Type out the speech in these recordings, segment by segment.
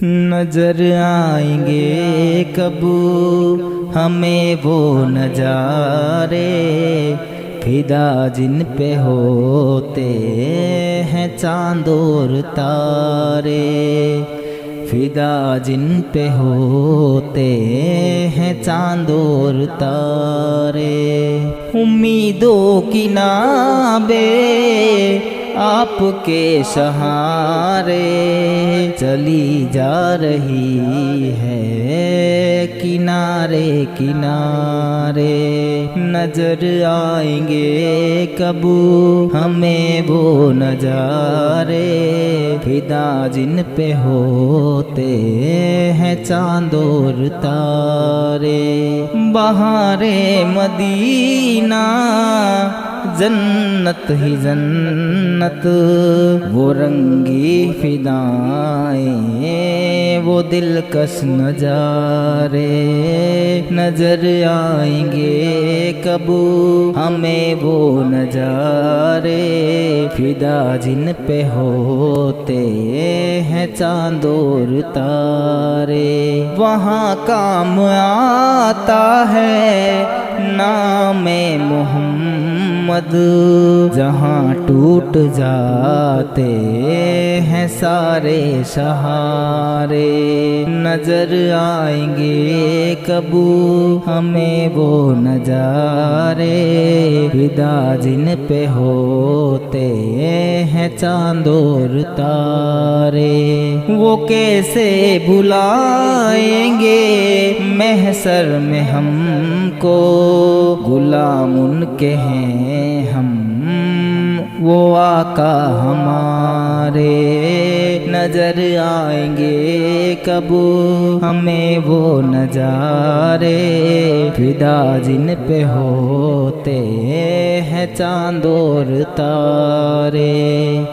नजर आएंगे कब हमें वो नजारे, फिदा जिन पे होते हैं चांद और तारे, फिदा जिन पे होते हैं चांद और तारे। उम्मीदों की नाबे आपके सहारे चली जा रही है किनारे किनारे। नजर आएंगे कब हमें वो नजारे, फिदा जिन पे होते हैं चांद और तारे। बहारे मदीना जन्नत ही जन्नत, वो रंगी फिदाएं वो दिलकश नजारे। नजर आएंगे कब हमें वो नजारे, फिदा जिन पे होते हैं चांद और तारे। वहाँ काम आता है नामे मोहम्मद, जहाँ टूट जाते हैं सारे सहारे। नजर आएंगे कब हमें वो नजारे, फिदा जिन पे होते हैं चांद और तारे। वो कैसे भुलाएंगे महशर में हमको, गुलाम उनके हैं हम वो आका हमारे। नजर आएंगे कब हमें वो नजारे, फिदा जिन पे होते हैं चांद और तारे।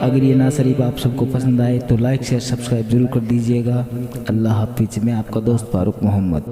अगर ये ना शरीफ आप सबको पसंद आए तो लाइक शेयर सब्सक्राइब जरूर कर दीजिएगा। अल्लाह हाफिज। मैं आपका दोस्त फारूक मोहम्मद।